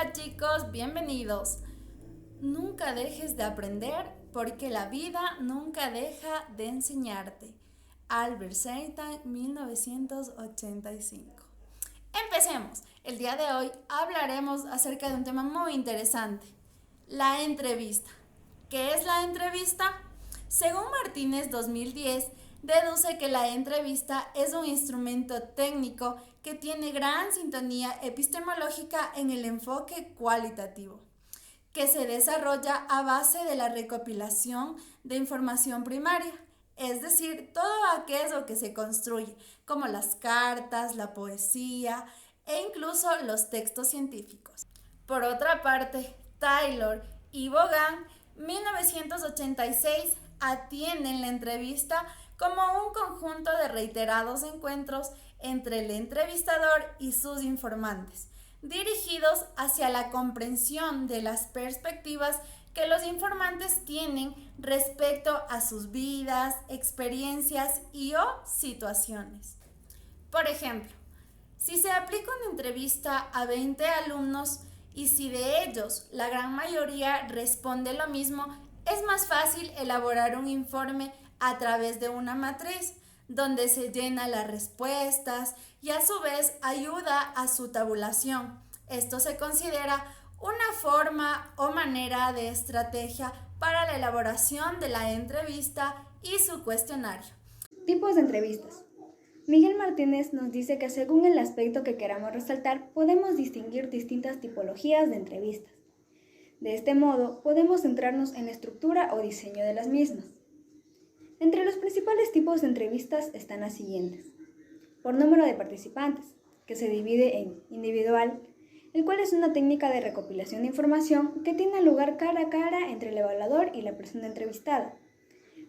Hola chicos, bienvenidos. Nunca dejes de aprender porque la vida nunca deja de enseñarte. Albert Einstein, 1985. Empecemos. El día de hoy hablaremos acerca de un tema muy interesante, la entrevista. ¿Qué es la entrevista? Según Martínez 2010, deduce que la entrevista es un instrumento técnico que tiene gran sintonía epistemológica en el enfoque cualitativo, que se desarrolla a base de la recopilación de información primaria, es decir, todo aquello que se construye, como las cartas, la poesía e incluso los textos científicos. Por otra parte, Taylor y Vaughan, 1986, atienden la entrevista como un conjunto de reiterados encuentros entre el entrevistador y sus informantes, dirigidos hacia la comprensión de las perspectivas que los informantes tienen respecto a sus vidas, experiencias y o situaciones. Por ejemplo, si se aplica una entrevista a 20 alumnos y si de ellos la gran mayoría responde lo mismo, es más fácil elaborar un informe a través de una matriz donde se llena las respuestas y a su vez ayuda a su tabulación. Esto se considera una forma o manera de estrategia para la elaboración de la entrevista y su cuestionario. Tipos de entrevistas. Miguel Martínez nos dice que según el aspecto que queramos resaltar, podemos distinguir distintas tipologías de entrevistas. De este modo, podemos centrarnos en la estructura o diseño de las mismas. Entre los principales tipos de entrevistas están las siguientes. Por número de participantes, que se divide en individual, el cual es una técnica de recopilación de información que tiene lugar cara a cara entre el evaluador y la persona entrevistada.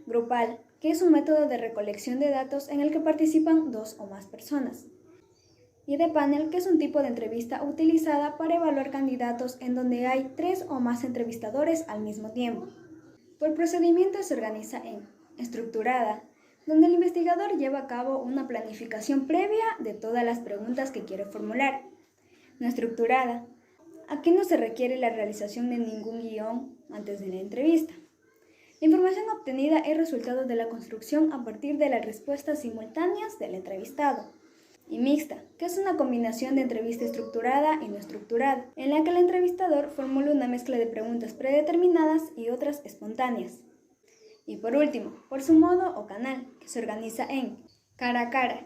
Grupal, que es un método de recolección de datos en el que participan dos o más personas. Y de panel, que es un tipo de entrevista utilizada para evaluar candidatos en donde hay 3 o más entrevistadores al mismo tiempo. Por procedimiento se organiza en estructurada, donde el investigador lleva a cabo una planificación previa de todas las preguntas que quiere formular. No estructurada, aquí no se requiere la realización de ningún guión antes de la entrevista. La información obtenida es resultado de la construcción a partir de las respuestas simultáneas del entrevistado. Y mixta, que es una combinación de entrevista estructurada y no estructurada, en la que el entrevistador formula una mezcla de preguntas predeterminadas y otras espontáneas. Y por último, por su modo o canal, que se organiza en cara a cara.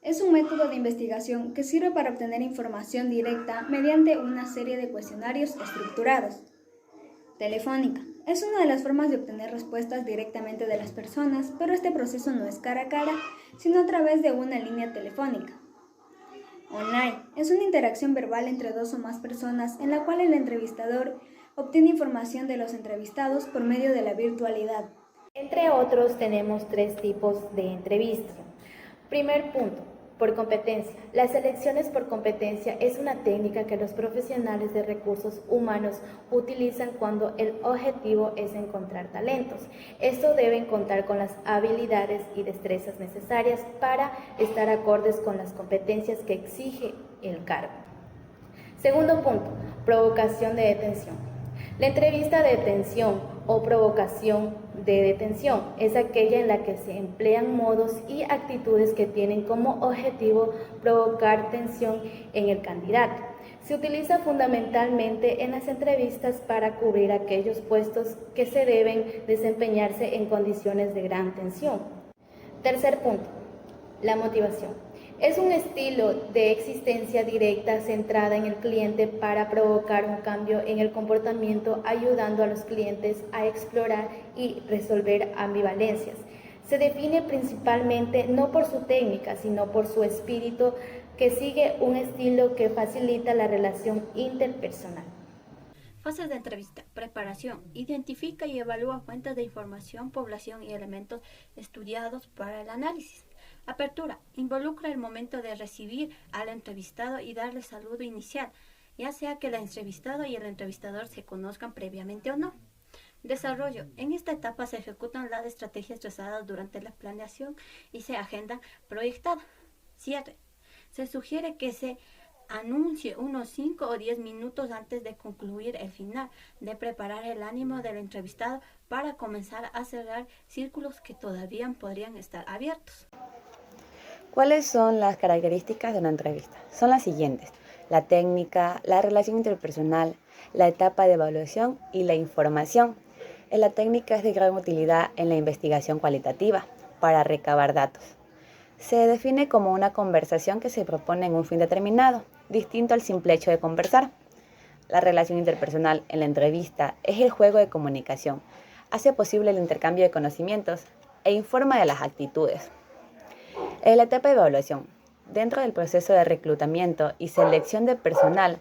Es un método de investigación que sirve para obtener información directa mediante una serie de cuestionarios estructurados. Telefónica. Es una de las formas de obtener respuestas directamente de las personas, pero este proceso no es cara a cara, sino a través de una línea telefónica. Online. Es una interacción verbal entre dos o más personas en la cual el entrevistador obtiene información de los entrevistados por medio de la virtualidad. Entre otros, tenemos 3 tipos de entrevistas. Primer punto, por competencia. Las elecciones por competencia es una técnica que los profesionales de recursos humanos utilizan cuando el objetivo es encontrar talentos. Esto deben contar con las habilidades y destrezas necesarias para estar acordes con las competencias que exige el cargo. Segundo punto, provocación de detención. La entrevista de detención o provocación de detención es aquella en la que se emplean modos y actitudes que tienen como objetivo provocar tensión en el candidato. Se utiliza fundamentalmente en las entrevistas para cubrir aquellos puestos que se deben desempeñarse en condiciones de gran tensión. Tercer punto, la motivación. Es un estilo de existencia directa centrada en el cliente para provocar un cambio en el comportamiento, ayudando a los clientes a explorar y resolver ambivalencias. Se define principalmente no por su técnica, sino por su espíritu, que sigue un estilo que facilita la relación interpersonal. Fases de entrevista. Preparación. Identifica y evalúa fuentes de información, población y elementos estudiados para el análisis. Apertura. Involucra el momento de recibir al entrevistado y darle saludo inicial, ya sea que el entrevistado y el entrevistador se conozcan previamente o no. Desarrollo. En esta etapa se ejecutan las estrategias trazadas durante la planeación y se agenda proyectada. Cierre. Se sugiere que se anuncie unos 5 o 10 minutos antes de concluir el final, de preparar el ánimo del entrevistado para comenzar a cerrar círculos que todavía podrían estar abiertos. ¿Cuáles son las características de una entrevista? Son las siguientes: la técnica, la relación interpersonal, la etapa de evaluación y la información. La técnica es de gran utilidad en la investigación cualitativa para recabar datos. Se define como una conversación que se propone en un fin determinado, distinto al simple hecho de conversar. La relación interpersonal en la entrevista es el juego de comunicación, hace posible el intercambio de conocimientos e informa de las actitudes. En la etapa de evaluación, dentro del proceso de reclutamiento y selección de personal,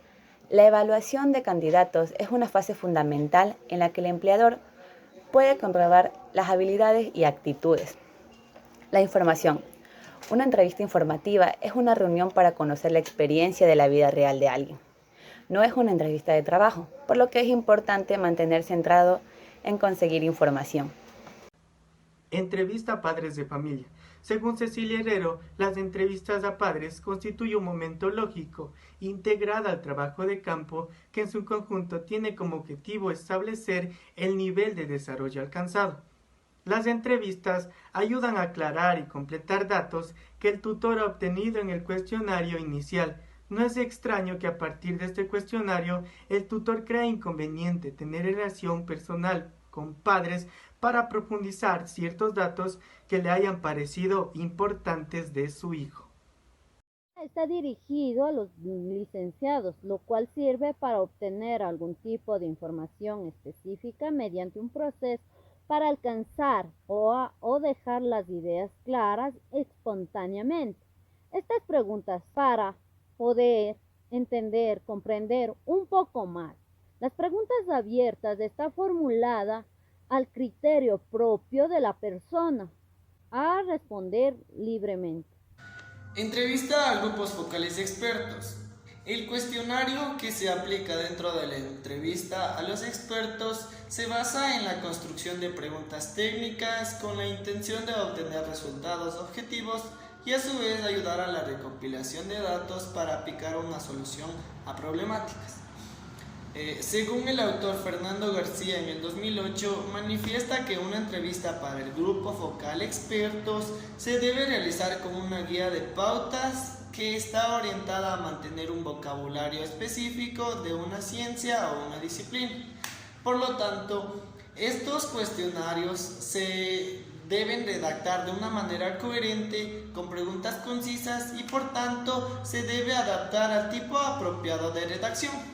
la evaluación de candidatos es una fase fundamental en la que el empleador puede comprobar las habilidades y actitudes. La información. Una entrevista informativa es una reunión para conocer la experiencia de la vida real de alguien. No es una entrevista de trabajo, por lo que es importante mantener centrado en conseguir información. Entrevista a padres de familia. Según Cecilia Herrero, las entrevistas a padres constituyen un momento lógico, integrado al trabajo de campo, que en su conjunto tiene como objetivo establecer el nivel de desarrollo alcanzado. Las entrevistas ayudan a aclarar y completar datos que el tutor ha obtenido en el cuestionario inicial. No es extraño que a partir de este cuestionario el tutor crea inconveniente tener relación personal con padres para profundizar ciertos datos que le hayan parecido importantes de su hijo. Está dirigido a los licenciados, lo cual sirve para obtener algún tipo de información específica mediante un proceso para alcanzar o dejar las ideas claras espontáneamente. Estas preguntas para poder entender, comprender un poco más. Las preguntas abiertas está formulada al criterio propio de la persona a responder libremente. Entrevista a grupos focales expertos. El cuestionario que se aplica dentro de la entrevista a los expertos se basa en la construcción de preguntas técnicas con la intención de obtener resultados objetivos y a su vez ayudar a la recopilación de datos para aplicar una solución a problemáticas. Según el autor Fernando García en el 2008, manifiesta que una entrevista para el grupo focal expertos se debe realizar con una guía de pautas que está orientada a mantener un vocabulario específico de una ciencia o una disciplina. Por lo tanto, estos cuestionarios se deben redactar de una manera coherente, con preguntas concisas y por tanto se debe adaptar al tipo apropiado de redacción.